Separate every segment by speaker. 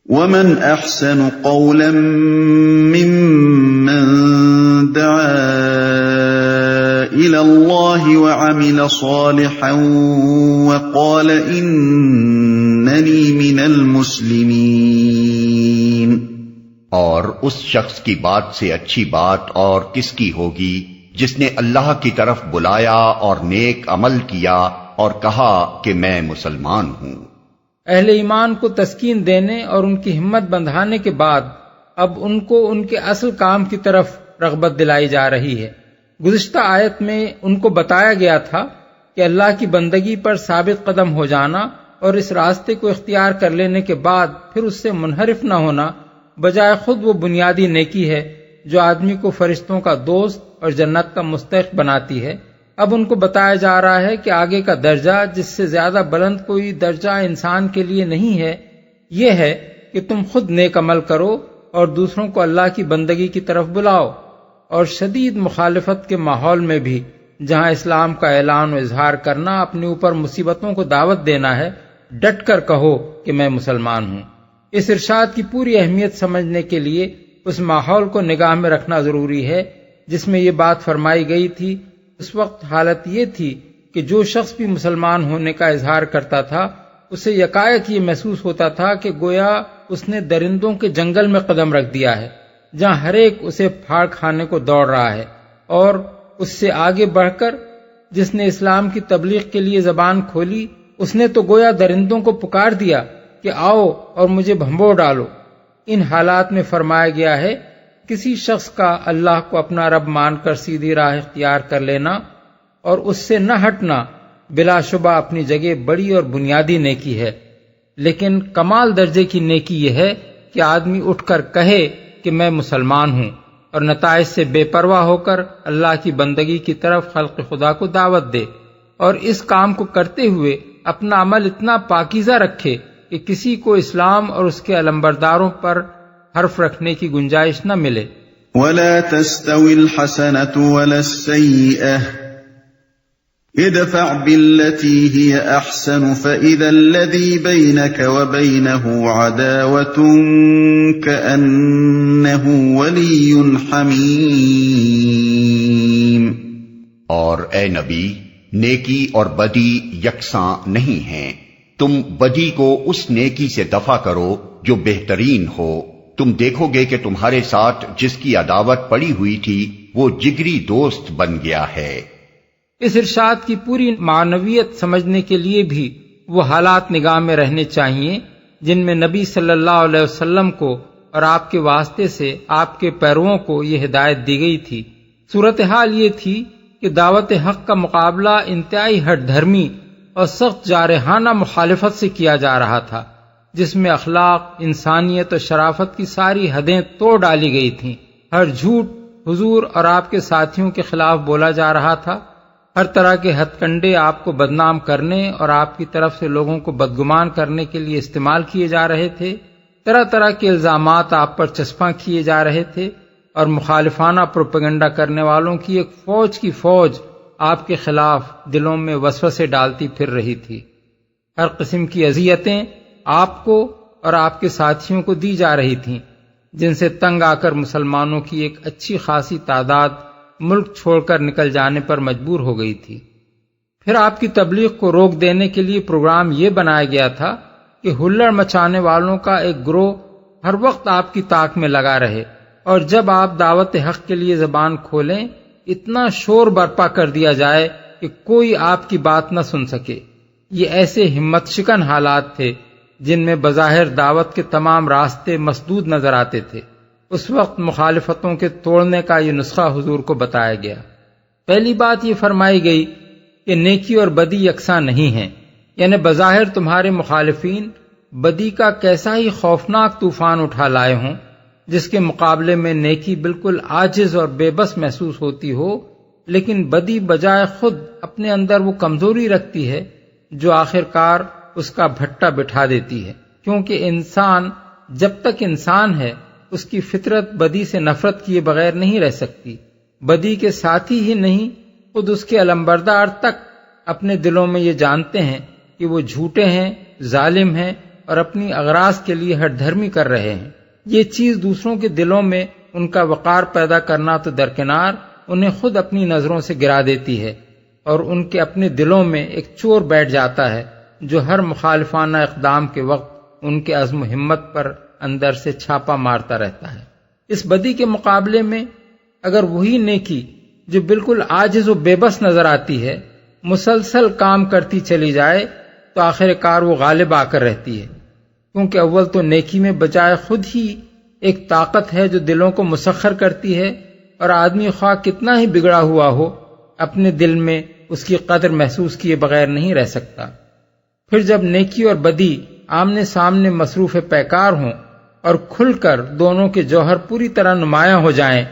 Speaker 1: وَمَنْ أَحْسَنُ قَوْلًا مِّمَّن دَعَا إِلَى اللَّهِ وَعَمِلَ صَالِحًا وَقَالَ إِنَّنِي مِنَ الْمُسْلِمِينَ۔
Speaker 2: اور اس شخص کی بات سے اچھی بات اور کس کی ہوگی جس نے اللہ کی طرف بلایا اور نیک عمل کیا اور کہا کہ میں مسلمان ہوں۔
Speaker 3: اہل ایمان کو تسکین دینے اور ان کی ہمت بندھانے کے بعد اب ان کو ان کے اصل کام کی طرف رغبت دلائی جا رہی ہے۔ گزشتہ آیت میں ان کو بتایا گیا تھا کہ اللہ کی بندگی پر ثابت قدم ہو جانا اور اس راستے کو اختیار کر لینے کے بعد پھر اس سے منحرف نہ ہونا بجائے خود وہ بنیادی نیکی ہے جو آدمی کو فرشتوں کا دوست اور جنت کا مستحق بناتی ہے۔ اب ان کو بتایا جا رہا ہے کہ آگے کا درجہ جس سے زیادہ بلند کوئی درجہ انسان کے لیے نہیں ہے، یہ ہے کہ تم خود نیک عمل کرو اور دوسروں کو اللہ کی بندگی کی طرف بلاؤ، اور شدید مخالفت کے ماحول میں بھی جہاں اسلام کا اعلان و اظہار کرنا اپنے اوپر مصیبتوں کو دعوت دینا ہے، ڈٹ کر کہو کہ میں مسلمان ہوں۔ اس ارشاد کی پوری اہمیت سمجھنے کے لیے اس ماحول کو نگاہ میں رکھنا ضروری ہے جس میں یہ بات فرمائی گئی تھی۔ اس وقت حالت یہ تھی کہ جو شخص بھی مسلمان ہونے کا اظہار کرتا تھا اسے یکایک یہ محسوس ہوتا تھا کہ گویا اس نے درندوں کے جنگل میں قدم رکھ دیا ہے جہاں ہر ایک اسے پھاڑ کھانے کو دوڑ رہا ہے، اور اس سے آگے بڑھ کر جس نے اسلام کی تبلیغ کے لیے زبان کھولی اس نے تو گویا درندوں کو پکار دیا کہ آؤ اور مجھے بھنبو ڈالو۔ ان حالات میں فرمایا گیا ہے کسی شخص کا اللہ کو اپنا رب مان کر سیدھی راہ اختیار کر لینا اور اس سے نہ ہٹنا بلا شبہ اپنی جگہ بڑی اور بنیادی نیکی ہے، لیکن کمال درجے کی نیکی یہ ہے کہ آدمی اٹھ کر کہے کہ میں مسلمان ہوں اور نتائج سے بے پرواہ ہو کر اللہ کی بندگی کی طرف خلق خدا کو دعوت دے، اور اس کام کو کرتے ہوئے اپنا عمل اتنا پاکیزہ رکھے کہ کسی کو اسلام اور اس کے علمبرداروں پر حرف رکھنے کی گنجائش نہ ملے۔
Speaker 1: وَلَا تَسْتَوِي الْحَسَنَةُ وَلَا السَّيِّئَةُ ادْفَعْ بِالَّتِي هِيَ أَحْسَنُ فَإِذَا الَّذِي بَيْنَكَ وَبَيْنَهُ عَدَاوَةٌ كَأَنَّهُ وَلِيٌّ حَمِيمٌ۔
Speaker 2: اور اے نبی، نیکی اور بدی یکساں نہیں ہیں، تم بدی کو اس نیکی سے دفع کرو جو بہترین ہو، تم دیکھو گے کہ تمہارے ساتھ جس کی عداوت پڑی ہوئی تھی وہ جگری دوست بن گیا ہے۔
Speaker 3: اس ارشاد کی پوری معنویت سمجھنے کے لیے بھی وہ حالات نگاہ میں رہنے چاہیے جن میں نبی صلی اللہ علیہ وسلم کو اور آپ کے واسطے سے آپ کے پیرووں کو یہ ہدایت دی گئی تھی۔ صورتحال یہ تھی کہ دعوت حق کا مقابلہ انتہائی ہٹ دھرمی اور سخت جارحانہ مخالفت سے کیا جا رہا تھا، جس میں اخلاق، انسانیت اور شرافت کی ساری حدیں توڑ ڈالی گئی تھیں۔ ہر جھوٹ حضور اور آپ کے ساتھیوں کے خلاف بولا جا رہا تھا، ہر طرح کے ہتھ کنڈے آپ کو بدنام کرنے اور آپ کی طرف سے لوگوں کو بدگمان کرنے کے لیے استعمال کیے جا رہے تھے، طرح طرح کے الزامات آپ پر چسپاں کیے جا رہے تھے، اور مخالفانہ پروپیگنڈا کرنے والوں کی ایک فوج کی فوج آپ کے خلاف دلوں میں وسوسے ڈالتی پھر رہی تھی۔ ہر قسم کی اذیتیں آپ کو اور آپ کے ساتھیوں کو دی جا رہی تھیں، جن سے تنگ آ کر مسلمانوں کی ایک اچھی خاصی تعداد ملک چھوڑ کر نکل جانے پر مجبور ہو گئی تھی۔ پھر آپ کی تبلیغ کو روک دینے کے لیے پروگرام یہ بنایا گیا تھا کہ ہلڑ مچانے والوں کا ایک گروہ ہر وقت آپ کی طاق میں لگا رہے، اور جب آپ دعوت حق کے لیے زبان کھولیں اتنا شور برپا کر دیا جائے کہ کوئی آپ کی بات نہ سن سکے۔ یہ ایسے ہمت شکن حالات تھے جن میں بظاہر دعوت کے تمام راستے مسدود نظر آتے تھے۔ اس وقت مخالفتوں کے توڑنے کا یہ نسخہ حضور کو بتایا گیا۔ پہلی بات یہ فرمائی گئی کہ نیکی اور بدی یکساں نہیں ہیں، یعنی بظاہر تمہارے مخالفین بدی کا کیسا ہی خوفناک طوفان اٹھا لائے ہوں جس کے مقابلے میں نیکی بالکل عاجز اور بے بس محسوس ہوتی ہو، لیکن بدی بجائے خود اپنے اندر وہ کمزوری رکھتی ہے جو آخر کار اس کا بھٹا بٹھا دیتی ہے، کیونکہ انسان جب تک انسان ہے اس کی فطرت بدی سے نفرت کیے بغیر نہیں رہ سکتی۔ بدی کے ساتھی ہی نہیں، خود اس کے علمبردار تک اپنے دلوں میں یہ جانتے ہیں کہ وہ جھوٹے ہیں، ظالم ہیں اور اپنی اغراض کے لیے ہٹ دھرمی کر رہے ہیں۔ یہ چیز دوسروں کے دلوں میں ان کا وقار پیدا کرنا تو درکنار، انہیں خود اپنی نظروں سے گرا دیتی ہے، اور ان کے اپنے دلوں میں ایک چور بیٹھ جاتا ہے جو ہر مخالفانہ اقدام کے وقت ان کے عزم و ہمت پر اندر سے چھاپا مارتا رہتا ہے۔ اس بدی کے مقابلے میں اگر وہی نیکی جو بالکل عاجز و بے بس نظر آتی ہے مسلسل کام کرتی چلی جائے تو آخر کار وہ غالب آ کر رہتی ہے، کیونکہ اول تو نیکی میں بجائے خود ہی ایک طاقت ہے جو دلوں کو مسخر کرتی ہے، اور آدمی خواہ کتنا ہی بگڑا ہوا ہو اپنے دل میں اس کی قدر محسوس کیے بغیر نہیں رہ سکتا۔ پھر جب نیکی اور بدی آمنے سامنے مصروف پیکار ہوں اور کھل کر دونوں کے جوہر پوری طرح نمایاں ہو جائیں،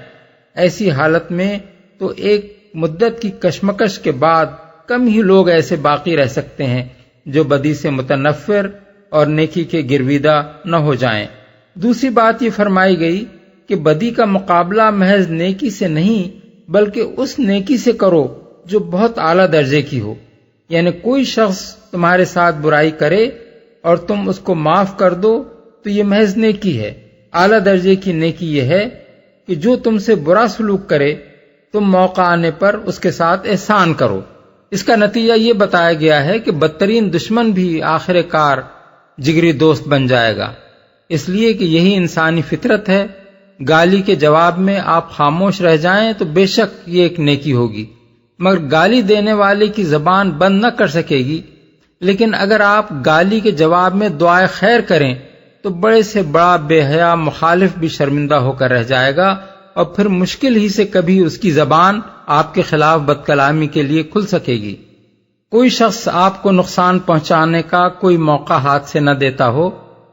Speaker 3: ایسی حالت میں تو ایک مدت کی کشمکش کے بعد کم ہی لوگ ایسے باقی رہ سکتے ہیں جو بدی سے متنفر اور نیکی کے گرویدہ نہ ہو جائیں۔ دوسری بات یہ فرمائی گئی کہ بدی کا مقابلہ محض نیکی سے نہیں بلکہ اس نیکی سے کرو جو بہت اعلیٰ درجے کی ہو، یعنی کوئی شخص تمہارے ساتھ برائی کرے اور تم اس کو معاف کر دو تو یہ محض نیکی ہے۔ اعلیٰ درجے کی نیکی یہ ہے کہ جو تم سے برا سلوک کرے تم موقع آنے پر اس کے ساتھ احسان کرو۔ اس کا نتیجہ یہ بتایا گیا ہے کہ بدترین دشمن بھی آخر کار جگری دوست بن جائے گا، اس لیے کہ یہی انسانی فطرت ہے۔ گالی کے جواب میں آپ خاموش رہ جائیں تو بے شک یہ ایک نیکی ہوگی، مگر گالی دینے والے کی زبان بند نہ کر سکے گی۔ لیکن اگر آپ گالی کے جواب میں دعائے خیر کریں تو بڑے سے بڑا بے حیا مخالف بھی شرمندہ ہو کر رہ جائے گا، اور پھر مشکل ہی سے کبھی اس کی زبان آپ کے خلاف بد کلامی کے لیے کھل سکے گی۔ کوئی شخص آپ کو نقصان پہنچانے کا کوئی موقع ہاتھ سے نہ دیتا ہو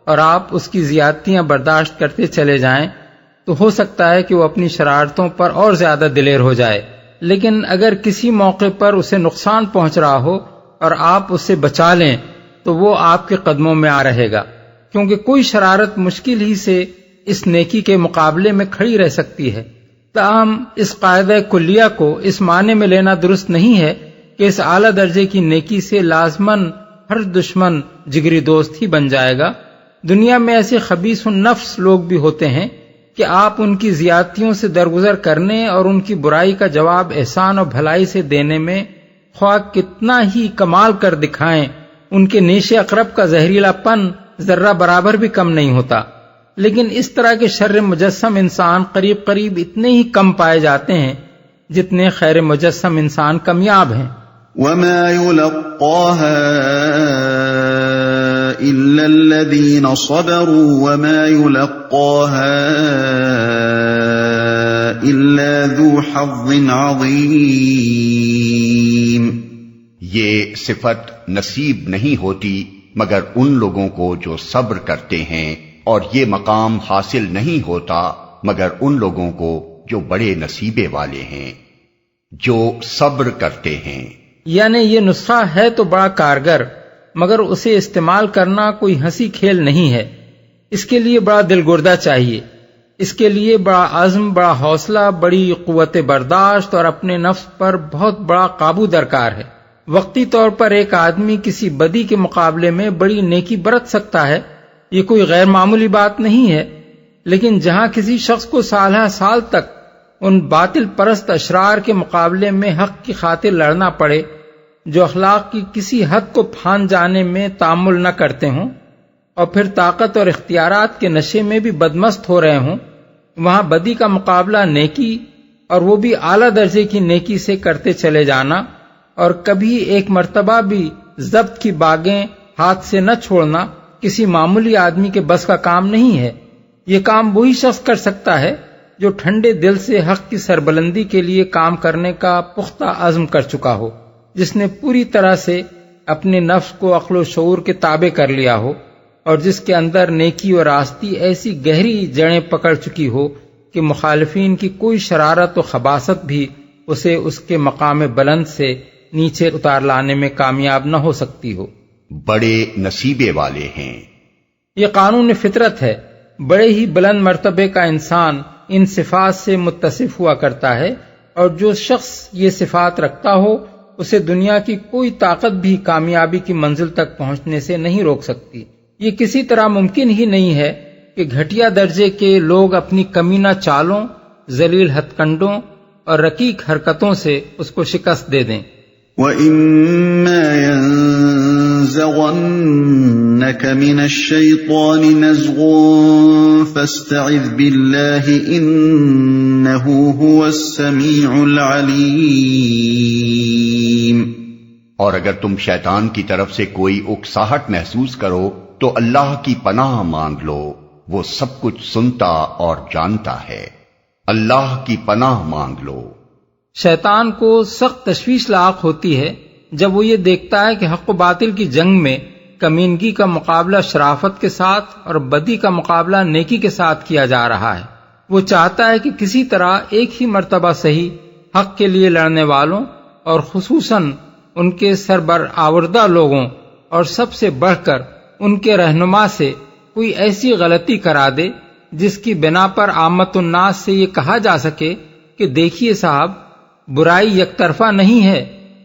Speaker 3: اور آپ اس کی زیادتیاں برداشت کرتے چلے جائیں تو ہو سکتا ہے کہ وہ اپنی شرارتوں پر اور زیادہ دلیر ہو جائے، لیکن اگر کسی موقع پر اسے نقصان پہنچ رہا ہو اور آپ اسے بچا لیں تو وہ آپ کے قدموں میں آ رہے گا، کیونکہ کوئی شرارت مشکل ہی سے اس نیکی کے مقابلے میں کھڑی رہ سکتی ہے۔ تاہم اس قاعدہ کلیہ کو اس معنی میں لینا درست نہیں ہے کہ اس اعلیٰ درجے کی نیکی سے لازماً ہر دشمن جگری دوست ہی بن جائے گا۔ دنیا میں ایسے خبیث النفس لوگ بھی ہوتے ہیں کہ آپ ان کی زیادتیوں سے درگزر کرنے اور ان کی برائی کا جواب احسان اور بھلائی سے دینے میں خواہ کتنا ہی کمال کر دکھائیں، ان کے نیش اقرب کا زہریلا پن ذرہ برابر بھی کم نہیں ہوتا۔ لیکن اس طرح کے شر مجسم انسان قریب قریب اتنے ہی کم پائے جاتے ہیں جتنے خیر مجسم انسان کمیاب ہیں۔
Speaker 1: وما يلقاها إلا الذين صبروا وما يلقاها إلا ذو حظ عظيم۔
Speaker 2: یہ صفت نصیب نہیں ہوتی مگر ان لوگوں کو جو صبر کرتے ہیں، اور یہ مقام حاصل نہیں ہوتا مگر ان لوگوں کو جو بڑے نصیبے والے ہیں، جو صبر کرتے ہیں۔
Speaker 3: یعنی یہ نسخہ ہے تو بڑا کارگر، مگر اسے استعمال کرنا کوئی ہنسی کھیل نہیں ہے۔ اس کے لیے بڑا دل گردہ چاہیے، اس کے لیے بڑا عزم، بڑا حوصلہ، بڑی قوت برداشت اور اپنے نفس پر بہت بڑا قابو درکار ہے۔ وقتی طور پر ایک آدمی کسی بدی کے مقابلے میں بڑی نیکی برت سکتا ہے، یہ کوئی غیر معمولی بات نہیں ہے، لیکن جہاں کسی شخص کو سالہ سال تک ان باطل پرست اشرار کے مقابلے میں حق کی خاطر لڑنا پڑے جو اخلاق کی کسی حد کو پھان جانے میں تامل نہ کرتے ہوں اور پھر طاقت اور اختیارات کے نشے میں بھی بدمست ہو رہے ہوں، وہاں بدی کا مقابلہ نیکی اور وہ بھی اعلیٰ درجے کی نیکی سے کرتے چلے جانا اور کبھی ایک مرتبہ بھی ضبط کی باغیں ہاتھ سے نہ چھوڑنا کسی معمولی آدمی کے بس کا کام نہیں ہے۔ یہ کام وہی شخص کر سکتا ہے جو ٹھنڈے دل سے حق کی سربلندی کے لیے کام کرنے کا پختہ عزم کر چکا ہو، جس نے پوری طرح سے اپنے نفس کو عقل و شعور کے تابع کر لیا ہو اور جس کے اندر نیکی اور راستی ایسی گہری جڑیں پکڑ چکی ہو کہ مخالفین کی کوئی شرارت و خباثت بھی اسے اس کے مقام بلند سے نیچے اتار لانے میں کامیاب نہ ہو سکتی ہو۔
Speaker 2: بڑے نصیبے والے ہیں۔
Speaker 3: یہ قانون فطرت ہے، بڑے ہی بلند مرتبے کا انسان ان صفات سے متصف ہوا کرتا ہے، اور جو شخص یہ صفات رکھتا ہو اسے دنیا کی کوئی طاقت بھی کامیابی کی منزل تک پہنچنے سے نہیں روک سکتی۔ یہ کسی طرح ممکن ہی نہیں ہے کہ گھٹیا درجے کے لوگ اپنی کمینہ چالوں، ذلیل ہتھ کنڈوں اور رقیق حرکتوں سے اس کو شکست دے دیں۔
Speaker 1: وَإِمَّا يَنزَغَنَّكَ مِنَ الشَّيْطَانِ نَزْغٌ فَاسْتَعِذْ بِاللَّهِ إِنَّهُ هُوَ السَّمِيعُ الْعَلِيمُ۔
Speaker 2: اور اگر تم شیطان کی طرف سے کوئی اکساہٹ محسوس کرو تو اللہ کی پناہ مانگ لو، وہ سب کچھ سنتا اور جانتا ہے۔ اللہ کی پناہ مانگ لو۔
Speaker 3: شیطان کو سخت تشویش لاحق ہوتی ہے جب وہ یہ دیکھتا ہے کہ حق و باطل کی جنگ میں کمینگی کا مقابلہ شرافت کے ساتھ اور بدی کا مقابلہ نیکی کے ساتھ کیا جا رہا ہے۔ وہ چاہتا ہے کہ کسی طرح ایک ہی مرتبہ صحیح حق کے لیے لڑنے والوں اور خصوصاً ان کے سربرآوردہ لوگوں اور سب سے بڑھ کر ان کے رہنما سے کوئی ایسی غلطی کرا دے جس کی بنا پر عامت الناس سے یہ کہا جا سکے کہ دیکھیے صاحب، برائی یک طرفہ نہیں ہے،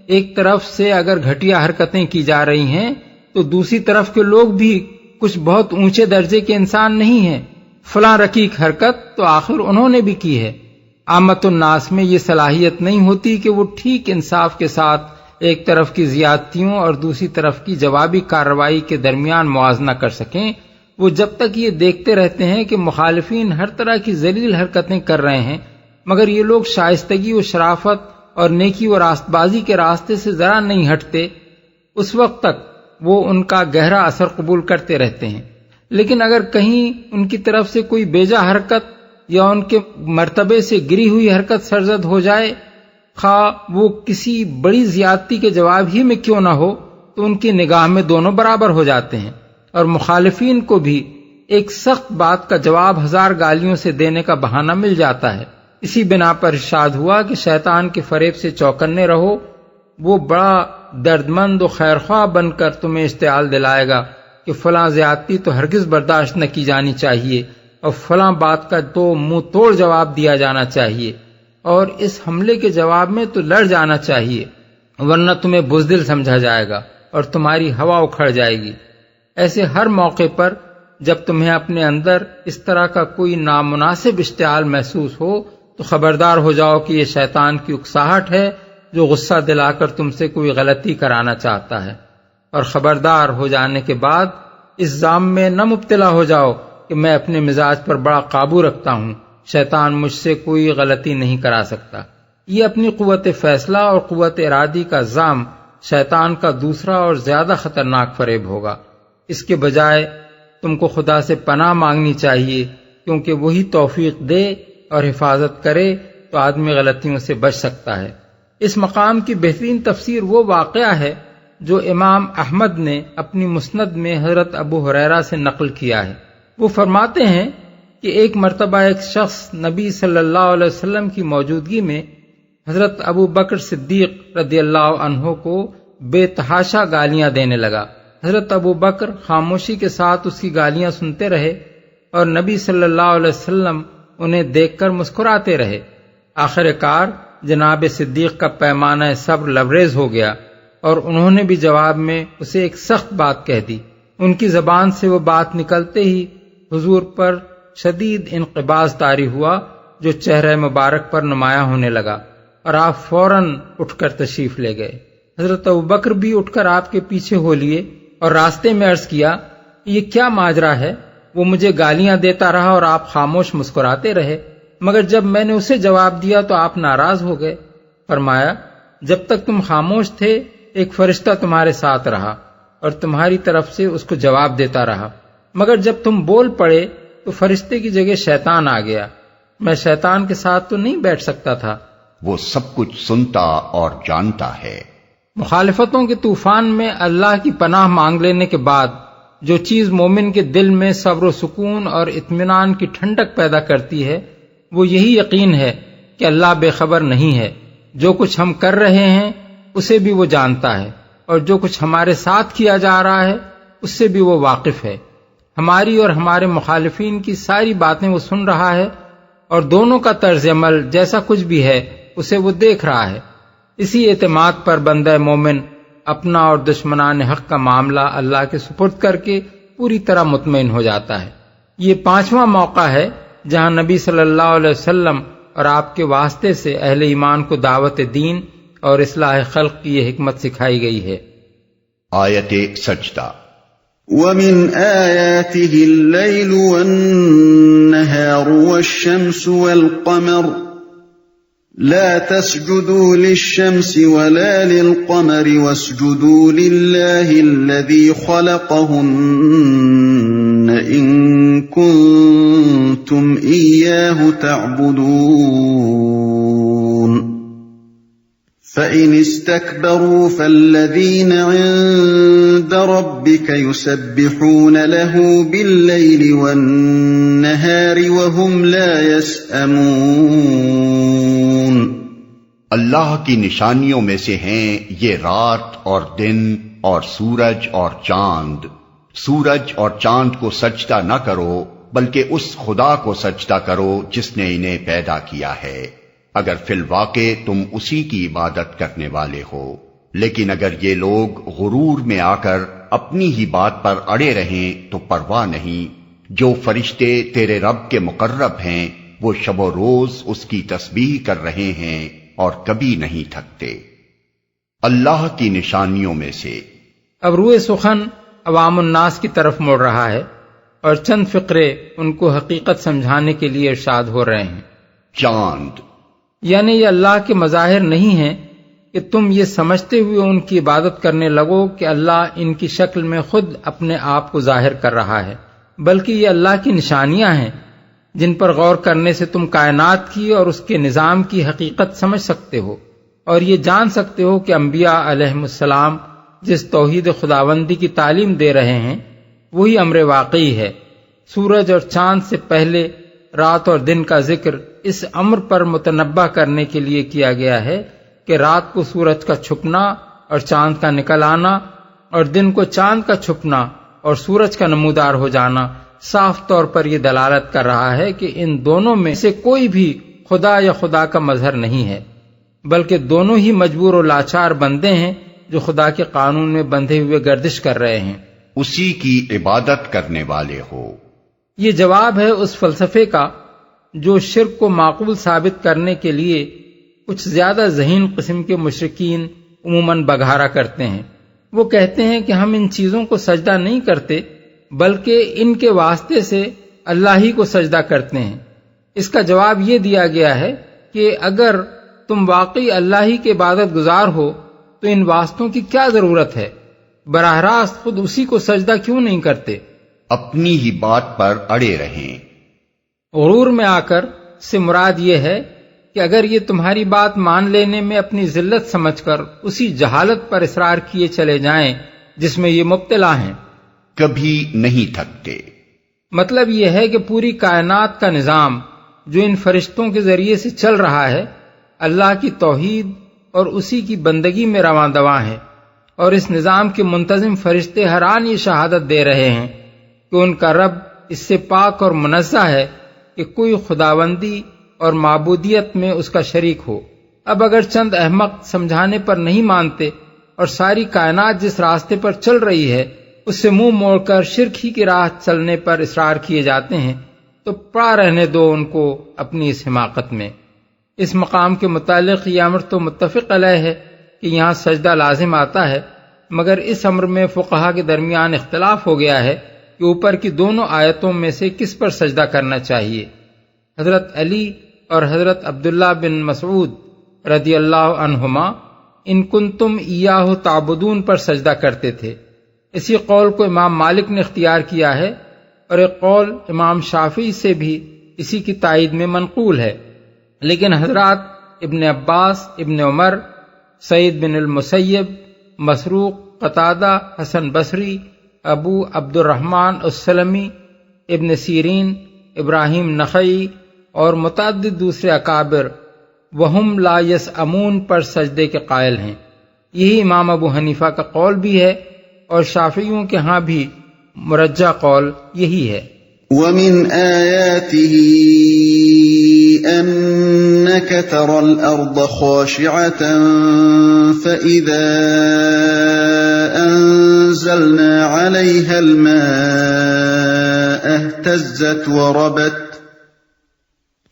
Speaker 3: ایک طرف سے اگر گھٹیا حرکتیں کی جا رہی ہیں تو دوسری طرف کے لوگ بھی کچھ بہت اونچے درجے کے انسان نہیں ہیں، فلاں رقیق حرکت تو آخر انہوں نے بھی کی ہے۔ عامت الناس میں یہ صلاحیت نہیں ہوتی کہ وہ ٹھیک انصاف کے ساتھ ایک طرف کی زیادتیوں اور دوسری طرف کی جوابی کارروائی کے درمیان موازنہ کر سکیں۔ وہ جب تک یہ دیکھتے رہتے ہیں کہ مخالفین ہر طرح کی ذلیل حرکتیں کر رہے ہیں مگر یہ لوگ شائستگی و شرافت اور نیکی و راست بازی کے راستے سے ذرا نہیں ہٹتے، اس وقت تک وہ ان کا گہرا اثر قبول کرتے رہتے ہیں۔ لیکن اگر کہیں ان کی طرف سے کوئی بیجا حرکت یا ان کے مرتبے سے گری ہوئی حرکت سرزد ہو جائے، خواہ وہ کسی بڑی زیادتی کے جواب ہی میں کیوں نہ ہو، تو ان کی نگاہ میں دونوں برابر ہو جاتے ہیں، اور مخالفین کو بھی ایک سخت بات کا جواب 1000 گالیوں سے دینے کا بہانہ مل جاتا ہے۔ اسی بنا پر ارشاد ہوا کہ شیطان کے فریب سے چوکنے رہو، وہ بڑا دردمند و خیرخواہ بن کر تمہیں اشتعال دلائے گا کہ فلاں زیادتی تو ہرگز برداشت نہ کی جانی چاہیے اور فلاں بات کا تو منہ توڑ جواب دیا جانا چاہیے، اور اس حملے کے جواب میں تو لڑ جانا چاہیے، ورنہ تمہیں بزدل سمجھا جائے گا اور تمہاری ہوا اکھڑ جائے گی۔ ایسے ہر موقع پر جب تمہیں اپنے اندر اس طرح کا کوئی نامناسب اشتعال محسوس ہو تو خبردار ہو جاؤ کہ یہ شیطان کی اکساہٹ ہے جو غصہ دلا کر تم سے کوئی غلطی کرانا چاہتا ہے، اور خبردار ہو جانے کے بعد اس ظام میں نہ مبتلا ہو جاؤ کہ میں اپنے مزاج پر بڑا قابو رکھتا ہوں، شیطان مجھ سے کوئی غلطی نہیں کرا سکتا۔ یہ اپنی قوت فیصلہ اور قوت ارادی کا ظام شیطان کا دوسرا اور زیادہ خطرناک فریب ہوگا۔ اس کے بجائے تم کو خدا سے پناہ مانگنی چاہیے، کیونکہ وہی توفیق دے اور حفاظت کرے تو آدمی غلطیوں سے بچ سکتا ہے۔ اس مقام کی بہترین تفسیر وہ واقعہ ہے جو امام احمد نے اپنی مسند میں حضرت ابو ہریرہ سے نقل کیا ہے۔ وہ فرماتے ہیں کہ ایک مرتبہ ایک شخص نبی صلی اللہ علیہ وسلم کی موجودگی میں حضرت ابو بکر صدیق رضی اللہ عنہ کو بے تحاشا گالیاں دینے لگا۔ حضرت ابو بکر خاموشی کے ساتھ اس کی گالیاں سنتے رہے اور نبی صلی اللہ علیہ وسلم انہیں دیکھ کر مسکراتے رہے۔ آخر کار جناب صدیق کا پیمانہ صبر لبریز ہو گیا اور انہوں نے بھی جواب میں اسے ایک سخت بات کہہ دی۔ ان کی زبان سے وہ بات نکلتے ہی حضور پر شدید انقباض طاری ہوا جو چہرہ مبارک پر نمایاں ہونے لگا، اور آپ فوراً اٹھ کر تشریف لے گئے۔ حضرت ابوبکر بھی اٹھ کر آپ کے پیچھے ہو لیے اور راستے میں عرض کیا، یہ کیا ماجرا ہے؟ وہ مجھے گالیاں دیتا رہا اور آپ خاموش مسکراتے رہے، مگر جب میں نے اسے جواب دیا تو آپ ناراض ہو گئے۔ فرمایا، جب تک تم خاموش تھے ایک فرشتہ تمہارے ساتھ رہا اور تمہاری طرف سے اس کو جواب دیتا رہا، مگر جب تم بول پڑے تو فرشتے کی جگہ شیطان آ گیا۔ میں شیطان کے ساتھ تو نہیں بیٹھ سکتا تھا۔
Speaker 2: وہ سب کچھ سنتا اور جانتا ہے۔
Speaker 3: مخالفتوں کے طوفان میں اللہ کی پناہ مانگ لینے کے بعد جو چیز مومن کے دل میں صبر و سکون اور اطمینان کی ٹھنڈک پیدا کرتی ہے وہ یہی یقین ہے کہ اللہ بے خبر نہیں ہے۔ جو کچھ ہم کر رہے ہیں اسے بھی وہ جانتا ہے، اور جو کچھ ہمارے ساتھ کیا جا رہا ہے اس سے بھی وہ واقف ہے۔ ہماری اور ہمارے مخالفین کی ساری باتیں وہ سن رہا ہے، اور دونوں کا طرز عمل جیسا کچھ بھی ہے اسے وہ دیکھ رہا ہے۔ اسی اعتماد پر بندہ مومن اپنا اور دشمنان حق کا معاملہ اللہ کے سپرد کر کے پوری طرح مطمئن ہو جاتا ہے۔ یہ 5واں موقع ہے جہاں نبی صلی اللہ علیہ وسلم اور آپ کے واسطے سے اہل ایمان کو دعوت دین اور اصلاح خلق کی یہ حکمت سکھائی گئی ہے۔
Speaker 2: آیت سجدہ۔
Speaker 1: وَمِنْ آيَاتِهِ اللَّيْلُ وَالنَّهَارُ وَالشَّمْسُ وَالْقَمَرُ لَا تَسْجُدُوا لِلشَّمْسِ وَلَا لِلْقَمَرِ وَاسْجُدُوا لِلَّهِ الَّذِي خَلَقَهُنَّ إِن كُنتُمْ إِيَّاهُ تَعْبُدُونَ فَإِنِ اسْتَكْبَرُوا فَالَّذِينَ عِندَ رَبِّكَ يُسَبِّحُونَ لَهُ بِاللَّيْلِ وَالنَّهَارِ وَهُمْ لَا يَسْأَمُونَ۔
Speaker 2: اللہ کی نشانیوں میں سے ہیں یہ رات اور دن اور سورج اور چاند۔ سورج اور چاند کو سجدہ نہ کرو بلکہ اس خدا کو سجدہ کرو جس نے انہیں پیدا کیا ہے، اگر فی الواقع تم اسی کی عبادت کرنے والے ہو۔ لیکن اگر یہ لوگ غرور میں آ کر اپنی ہی بات پر اڑے رہیں تو پرواہ نہیں، جو فرشتے تیرے رب کے مقرب ہیں وہ شب و روز اس کی تسبیح کر رہے ہیں اور کبھی نہیں تھکتے۔ اللہ کی نشانیوں میں سے
Speaker 3: اب روئے سخن عوام الناس کی طرف مڑ رہا ہے اور چند فقرے ان کو حقیقت سمجھانے کے لیے ارشاد ہو رہے ہیں۔
Speaker 2: چاند،
Speaker 3: یعنی یہ اللہ کے مظاہر نہیں ہیں کہ تم یہ سمجھتے ہوئے ان کی عبادت کرنے لگو کہ اللہ ان کی شکل میں خود اپنے آپ کو ظاہر کر رہا ہے، بلکہ یہ اللہ کی نشانیاں ہیں جن پر غور کرنے سے تم کائنات کی اور اس کے نظام کی حقیقت سمجھ سکتے ہو اور یہ جان سکتے ہو کہ انبیاء علیہم السلام جس توحید خداوندی کی تعلیم دے رہے ہیں وہی امر واقعی ہے۔ سورج اور چاند سے پہلے رات اور دن کا ذکر اس امر پر متنبہ کرنے کے لیے کیا گیا ہے کہ رات کو سورج کا چھپنا اور چاند کا نکل آنا اور دن کو چاند کا چھپنا اور سورج کا نمودار ہو جانا صاف طور پر یہ دلالت کر رہا ہے کہ ان دونوں میں سے کوئی بھی خدا یا خدا کا مظہر نہیں ہے، بلکہ دونوں ہی مجبور و لاچار بندے ہیں جو خدا کے قانون میں بندھے ہوئے گردش کر رہے ہیں،
Speaker 2: اسی کی عبادت کرنے والے ہو۔
Speaker 3: یہ جواب ہے اس فلسفے کا جو شرک کو معقول ثابت کرنے کے لیے کچھ زیادہ ذہین قسم کے مشرکین عموماً بگھارا کرتے ہیں۔ وہ کہتے ہیں کہ ہم ان چیزوں کو سجدہ نہیں کرتے بلکہ ان کے واسطے سے اللہ ہی کو سجدہ کرتے ہیں۔ اس کا جواب یہ دیا گیا ہے کہ اگر تم واقعی اللہ ہی کے عبادت گزار ہو تو ان واسطوں کی کیا ضرورت ہے؟ براہ راست خود اسی کو سجدہ کیوں نہیں کرتے؟
Speaker 2: اپنی ہی بات پر اڑے رہیں۔
Speaker 3: غرور میں آ کر سے مراد یہ ہے کہ اگر یہ تمہاری بات مان لینے میں اپنی ذلت سمجھ کر اسی جہالت پر اصرار کیے چلے جائیں جس میں یہ مبتلا ہیں،
Speaker 2: کبھی نہیں تھکتے۔
Speaker 3: مطلب یہ ہے کہ پوری کائنات کا نظام جو ان فرشتوں کے ذریعے سے چل رہا ہے اللہ کی توحید اور اسی کی بندگی میں رواں دواں ہے، اور اس نظام کے منتظم فرشتے ہر آن یہ شہادت دے رہے ہیں کہ ان کا رب اس سے پاک اور منزہ ہے کہ کوئی خداوندی اور معبودیت میں اس کا شریک ہو۔ اب اگر چند احمق سمجھانے پر نہیں مانتے اور ساری کائنات جس راستے پر چل رہی ہے اس سے منہ موڑ کر شرک ہی کی راہ چلنے پر اصرار کیے جاتے ہیں تو پڑا رہنے دو ان کو اپنی اس حماقت میں۔ اس مقام کے متعلق یہ امر تو متفق علیہ ہے کہ یہاں سجدہ لازم آتا ہے، مگر اس امر میں فقہا کے درمیان اختلاف ہو گیا ہے کہ اوپر کی دونوں آیتوں میں سے کس پر سجدہ کرنا چاہیے۔ حضرت علی اور حضرت عبداللہ بن مسعود رضی اللہ عنہما ان کنتم ایاہ تعبدون پر سجدہ کرتے تھے۔ اسی قول کو امام مالک نے اختیار کیا ہے اور ایک قول امام شافعی سے بھی اسی کی تائید میں منقول ہے، لیکن حضرات ابن عباس، ابن عمر، سعید بن المسیب، مسروق، قتادہ، حسن بصری، ابو عبد الرحمن السلمی، ابن سیرین، ابراہیم نخعی اور متعدد دوسرے اکابر وہم لا یسأمون پر سجدے کے قائل ہیں۔ یہی امام ابو حنیفہ کا قول بھی ہے اور شافعیوں کے ہاں بھی مرجح قول یہی ہے۔
Speaker 1: وَمِنْ آيَاتِهِ أَنَّكَ تَرَى الْأَرْضَ خَاشِعَةً فَإِذَا أَنْتَ أنزلنا عليها الماء اهتزت وربت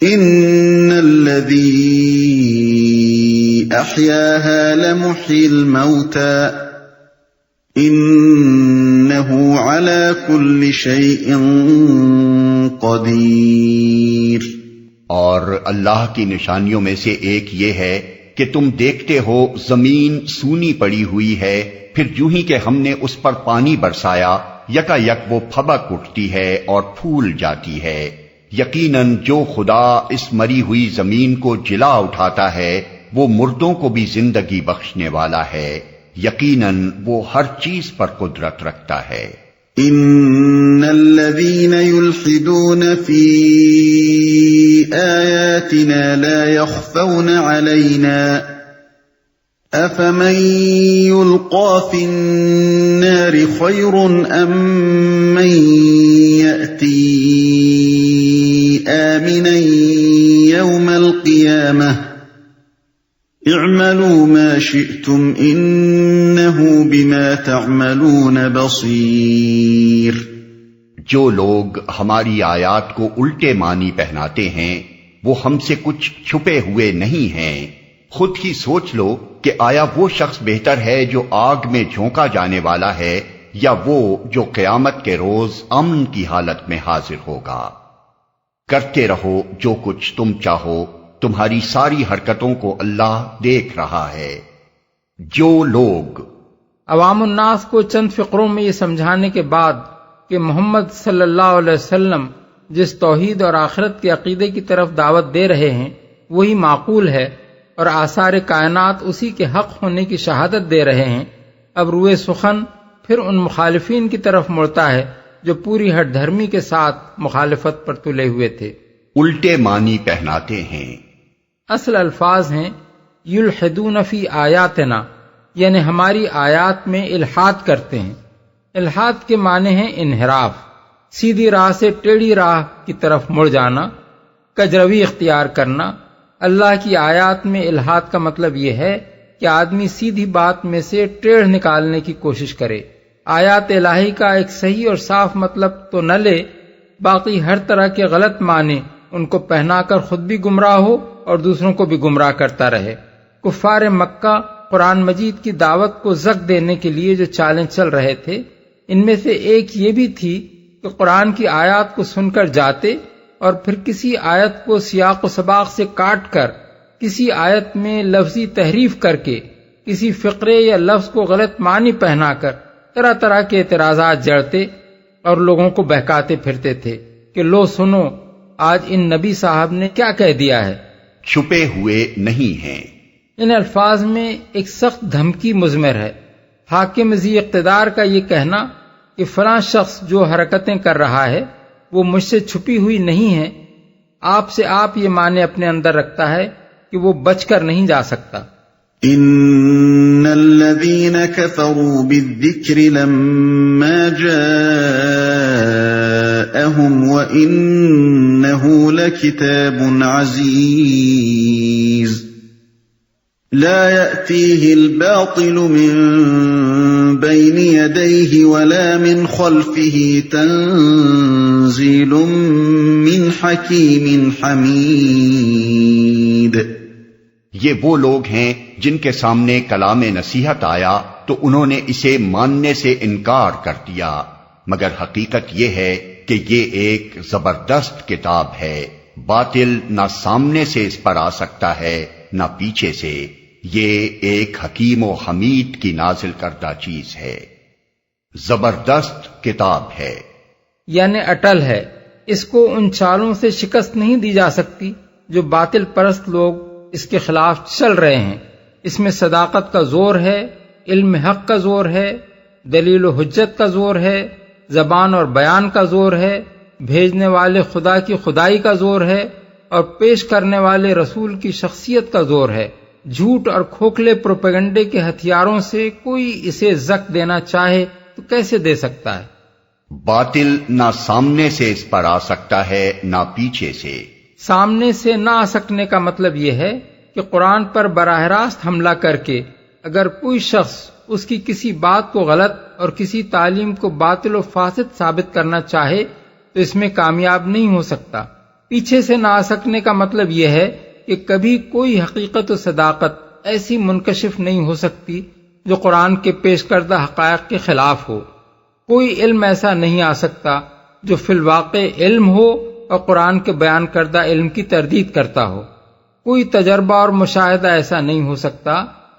Speaker 1: إن الذي أحياها لمحيي الموتى إنه على كل شيء قدیر۔
Speaker 2: اور اللہ کی نشانیوں میں سے ایک یہ ہے کہ تم دیکھتے ہو زمین سونی پڑی ہوئی ہے، پھر یوں ہی کہ ہم نے اس پر پانی برسایا یکا یک وہ پھبک اٹھتی ہے اور پھول جاتی ہے۔ یقیناً جو خدا اس مری ہوئی زمین کو جلا اٹھاتا ہے وہ مردوں کو بھی زندگی بخشنے والا ہے، یقیناً وہ ہر چیز پر قدرت رکھتا ہے۔
Speaker 1: ان الذين يلحدون في آياتنا لا يخفون علينا افمن يلقى في النار خير ام من يأتي آمنا يوم القيامة اعملوا ما شئتم انه بما تعملون بصیر۔
Speaker 2: جو لوگ ہماری آیات کو الٹے معنی پہناتے ہیں وہ ہم سے کچھ چھپے ہوئے نہیں ہیں۔ خود ہی سوچ لو کہ آیا وہ شخص بہتر ہے جو آگ میں جھونکا جانے والا ہے یا وہ جو قیامت کے روز امن کی حالت میں حاضر ہوگا۔ کرتے رہو جو کچھ تم چاہو، تمہاری ساری حرکتوں کو اللہ دیکھ رہا ہے۔ جو لوگ
Speaker 3: عوام الناس کو چند فقروں میں یہ سمجھانے کے بعد کہ محمد صلی اللہ علیہ وسلم جس توحید اور آخرت کے عقیدے کی طرف دعوت دے رہے ہیں وہی معقول ہے اور آثار کائنات اسی کے حق ہونے کی شہادت دے رہے ہیں، اب روئے سخن پھر ان مخالفین کی طرف مڑتا ہے جو پوری ہٹ دھرمی کے ساتھ مخالفت پر تلے ہوئے تھے،
Speaker 2: الٹے معنی پہناتے ہیں۔
Speaker 3: اصل الفاظ ہیں یلحدون فی آیاتنا، یعنی ہماری آیات میں الحاد کرتے ہیں۔ الحاد کے معنی ہیں انحراف، سیدھی راہ سے ٹیڑھی راہ کی طرف مڑ جانا، کجروی اختیار کرنا۔ اللہ کی آیات میں الحاد کا مطلب یہ ہے کہ آدمی سیدھی بات میں سے ٹیڑھ نکالنے کی کوشش کرے۔ آیات الہی کا ایک صحیح اور صاف مطلب تو نہ لے، باقی ہر طرح کے غلط معنی ان کو پہنا کر خود بھی گمراہ ہو اور دوسروں کو بھی گمراہ کرتا رہے۔ کفار مکہ قرآن مجید کی دعوت کو زک دینے کے لیے جو چالیں چل رہے تھے، ان میں سے ایک یہ بھی تھی کہ قرآن کی آیات کو سن کر جاتے اور پھر کسی آیت کو سیاق و سباق سے کاٹ کر، کسی آیت میں لفظی تحریف کر کے، کسی فقرے یا لفظ کو غلط معنی پہنا کر طرح طرح کے اعتراضات جڑتے اور لوگوں کو بہکاتے پھرتے تھے کہ لو سنو آج ان نبی صاحب نے کیا کہہ دیا ہے۔
Speaker 2: چھپے ہوئے نہیں ہیں۔
Speaker 3: ان الفاظ میں ایک سخت دھمکی مضمر ہے۔ حاکم ذی اقتدار کا یہ کہنا کہ فلاں شخص جو حرکتیں کر رہا ہے وہ مجھ سے چھپی ہوئی نہیں ہے، آپ سے آپ یہ معنی اپنے اندر رکھتا ہے کہ وہ بچ کر نہیں جا سکتا۔
Speaker 1: ان الذين كفروا بالذكر لما جاءهم وانه لكتاب عزيز لا يأتيه الباطل من بين يديه ولا من خلفه تنزيل من حكيم حميد۔
Speaker 2: یہ وہ لوگ ہیں جن کے سامنے کلام نصیحت آیا تو انہوں نے اسے ماننے سے انکار کر دیا، مگر حقیقت یہ ہے کہ یہ ایک زبردست کتاب ہے، باطل نہ سامنے سے اس پر آ سکتا ہے نہ پیچھے سے، یہ ایک حکیم و حمید کی نازل کردہ چیز ہے، زبردست کتاب ہے،
Speaker 3: یعنی اٹل ہے، اس کو ان چالوں سے شکست نہیں دی جا سکتی جو باطل پرست لوگ اس کے خلاف چل رہے ہیں۔ اس میں صداقت کا زور ہے، علم حق کا زور ہے، دلیل و حجت کا زور ہے، زبان اور بیان کا زور ہے، بھیجنے والے خدا کی خدائی کا زور ہے اور پیش کرنے والے رسول کی شخصیت کا زور ہے۔ جھوٹ اور کھوکھلے پروپیگنڈے کے ہتھیاروں سے کوئی اسے زک دینا چاہے تو کیسے دے سکتا ہے؟
Speaker 2: باطل نہ سامنے سے اس پر آ سکتا ہے نہ پیچھے سے۔
Speaker 3: سامنے سے نہ آ سکنے کا مطلب یہ ہے کہ قرآن پر براہ راست حملہ کر کے اگر کوئی شخص اس کی کسی بات کو غلط اور کسی تعلیم کو باطل و فاسد ثابت کرنا چاہے تو اس میں کامیاب نہیں ہو سکتا۔ پیچھے سے نہ آ سکنے کا مطلب یہ ہے کہ کبھی کوئی حقیقت و صداقت ایسی منکشف نہیں ہو سکتی جو قرآن کے پیش کردہ حقائق کے خلاف ہو۔ کوئی علم ایسا نہیں آ سکتا جو فی الواقع علم ہو اور قرآن کے بیان کردہ علم کی تردید کرتا ہو۔ کوئی تجربہ اور مشاہدہ ایسا نہیں ہو سکتا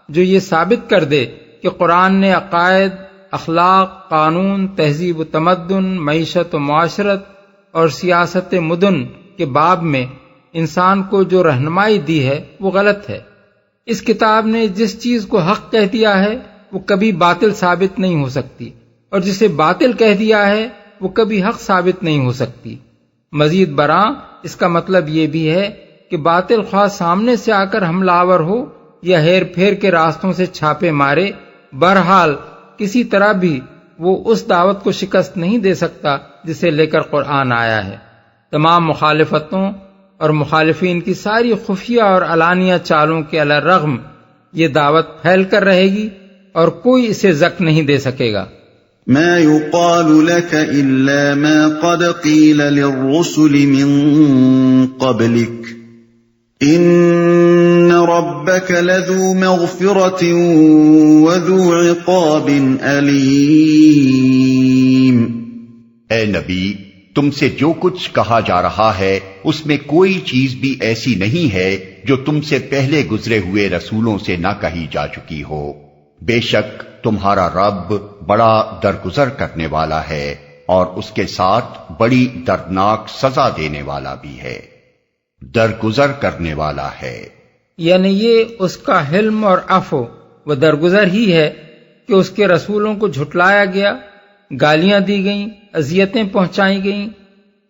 Speaker 3: جو یہ ثابت کر دے کہ قرآن نے عقائد، اخلاق، قانون، تہذیب و تمدن، معیشت و معاشرت اور سیاست مدن کے باب میں انسان کو جو رہنمائی دی ہے وہ غلط ہے۔ اس کتاب نے جس چیز کو حق کہہ دیا ہے وہ کبھی باطل ثابت نہیں ہو سکتی، اور جسے باطل کہہ دیا ہے وہ کبھی حق ثابت نہیں ہو سکتی۔ مزید برآں اس کا مطلب یہ بھی ہے کہ باطل خواہ سامنے سے آ کر حملہ آور ہو یا ہیر پھیر کے راستوں سے چھاپے مارے، بہرحال کسی طرح بھی وہ اس دعوت کو شکست نہیں دے سکتا جسے لے کر قرآن آیا ہے۔ تمام مخالفتوں اور مخالفین کی ساری خفیہ اور علانیہ چالوں کے علی الرغم یہ دعوت پھیل کر رہے گی اور کوئی اسے زک نہیں دے سکے گا۔
Speaker 1: ما يقال لك إلا ما قد قيل للرسل من قبلك إن ربك لذو مغفرة وذو عقاب أليم۔
Speaker 2: اے نبی، تم سے جو کچھ کہا جا رہا ہے اس میں کوئی چیز بھی ایسی نہیں ہے جو تم سے پہلے گزرے ہوئے رسولوں سے نہ کہی جا چکی ہو۔ بے شک تمہارا رب بڑا درگزر کرنے والا ہے اور اس کے ساتھ بڑی دردناک سزا دینے والا بھی ہے۔ درگزر کرنے والا ہے
Speaker 3: یعنی یہ اس کا حلم اور عفو و درگزر ہی ہے کہ اس کے رسولوں کو جھٹلایا گیا، گالیاں دی گئیں، اذیتیں پہنچائی گئیں،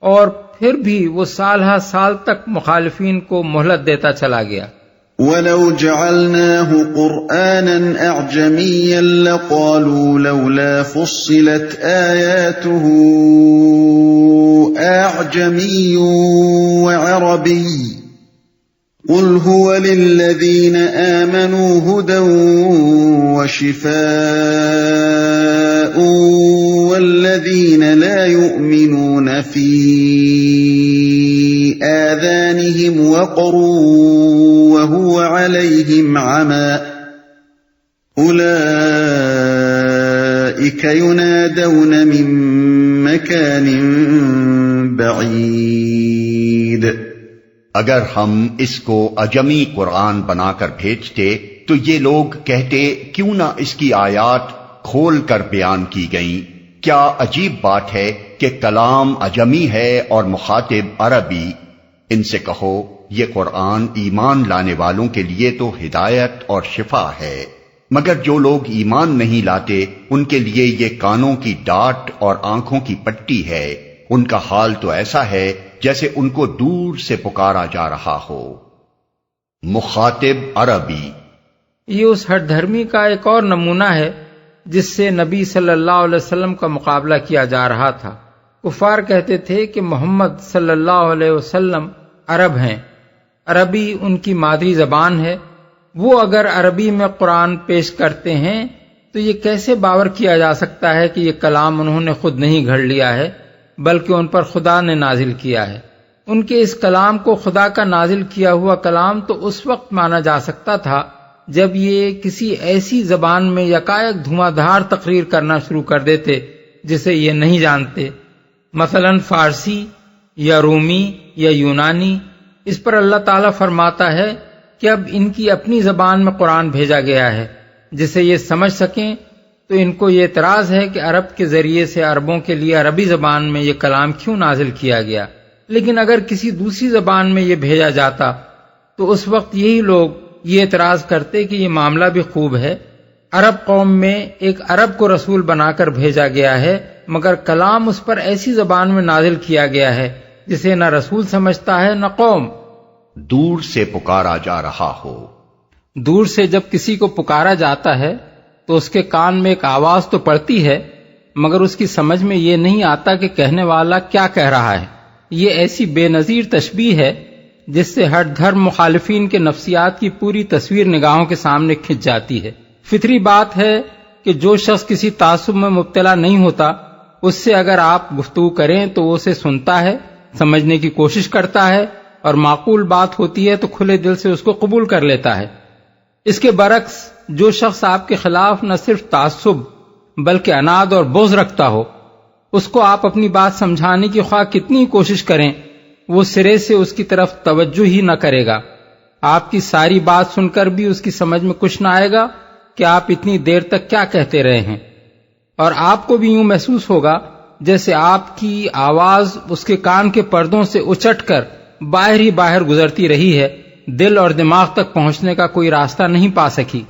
Speaker 3: اور پھر بھی وہ سال ہا سال تک مخالفین کو مہلت دیتا چلا گیا۔
Speaker 1: وَلَوْ جَعَلْنَاهُ قُرْآنًا أَعْجَمِيًّا لَقَالُوا لَوْلَا فُصِّلَتْ آيَاتُهُ أَعْجَمِيٌّ وَعَرَبِيٌّ قُلْ هُوَ لِلَّذِينَ آمَنُوا هُدًى وَشِفَاءٌ وَالَّذِينَ لَا يُؤْمِنُونَ فِي آذَانِهِمْ وَقْرٌ وَهُوَ عَلَيْهِمْ عَمًى أُولَئِكَ يُنَادَوْنَ مِن مَّكَانٍ بَعِيدٍ۔
Speaker 2: اگر ہم اس کو اجمی قرآن بنا کر بھیجتے تو یہ لوگ کہتے کیوں نہ اس کی آیات کھول کر بیان کی گئیں۔ کیا عجیب بات ہے کہ کلام اجمی ہے اور مخاطب عربی۔ ان سے کہو یہ قرآن ایمان لانے والوں کے لیے تو ہدایت اور شفا ہے، مگر جو لوگ ایمان نہیں لاتے ان کے لیے یہ کانوں کی ڈاٹ اور آنکھوں کی پٹی ہے۔ ان کا حال تو ایسا ہے جیسے ان کو دور سے پکارا جا رہا ہو۔ مخاطب عربی
Speaker 3: یہ اس ہٹ دھرمی کا ایک اور نمونہ ہے جس سے نبی صلی اللہ علیہ وسلم کا مقابلہ کیا جا رہا تھا۔ کفار کہتے تھے کہ محمد صلی اللہ علیہ وسلم عرب ہیں، عربی ان کی مادری زبان ہے، وہ اگر عربی میں قرآن پیش کرتے ہیں تو یہ کیسے باور کیا جا سکتا ہے کہ یہ کلام انہوں نے خود نہیں گھڑ لیا ہے بلکہ ان پر خدا نے نازل کیا ہے۔ ان کے اس کلام کو خدا کا نازل کیا ہوا کلام تو اس وقت مانا جا سکتا تھا جب یہ کسی ایسی زبان میں یکایک دھواں دھار تقریر کرنا شروع کر دیتے جسے یہ نہیں جانتے، مثلا فارسی یا رومی یا یونانی۔ اس پر اللہ تعالیٰ فرماتا ہے کہ اب ان کی اپنی زبان میں قرآن بھیجا گیا ہے جسے یہ سمجھ سکیں، تو ان کو یہ اعتراض ہے کہ عرب کے ذریعے سے عربوں کے لیے عربی زبان میں یہ کلام کیوں نازل کیا گیا۔ لیکن اگر کسی دوسری زبان میں یہ بھیجا جاتا تو اس وقت یہی لوگ یہ اعتراض کرتے کہ یہ معاملہ بھی خوب ہے، عرب قوم میں ایک عرب کو رسول بنا کر بھیجا گیا ہے مگر کلام اس پر ایسی زبان میں نازل کیا گیا ہے جسے نہ رسول سمجھتا ہے نہ قوم۔
Speaker 2: دور سے پکارا جا رہا ہو۔
Speaker 3: دور سے جب کسی کو پکارا جاتا ہے تو اس کے کان میں ایک آواز تو پڑتی ہے مگر اس کی سمجھ میں یہ نہیں آتا کہ کہنے والا کیا کہہ رہا ہے۔ یہ ایسی بے نظیر تشبیہ ہے جس سے ہٹ دھرم مخالفین کے نفسیات کی پوری تصویر نگاہوں کے سامنے کھنچ جاتی ہے۔ فطری بات ہے کہ جو شخص کسی تعصب میں مبتلا نہیں ہوتا اس سے اگر آپ گفتگو کریں تو وہ اسے سنتا ہے، سمجھنے کی کوشش کرتا ہے، اور معقول بات ہوتی ہے تو کھلے دل سے اس کو قبول کر لیتا ہے۔ اس کے برعکس جو شخص آپ کے خلاف نہ صرف تعصب بلکہ عناد اور بغض رکھتا ہو، اس کو آپ اپنی بات سمجھانے کی خواہ کتنی کوشش کریں وہ سرے سے اس کی طرف توجہ ہی نہ کرے گا۔ آپ کی ساری بات سن کر بھی اس کی سمجھ میں کچھ نہ آئے گا کہ آپ اتنی دیر تک کیا کہتے رہے ہیں، اور آپ کو بھی یوں محسوس ہوگا جیسے آپ کی آواز اس کے کان کے پردوں سے اچٹ کر باہر ہی باہر گزرتی رہی ہے، دل اور دماغ تک پہنچنے کا کوئی راستہ نہیں پا سکی۔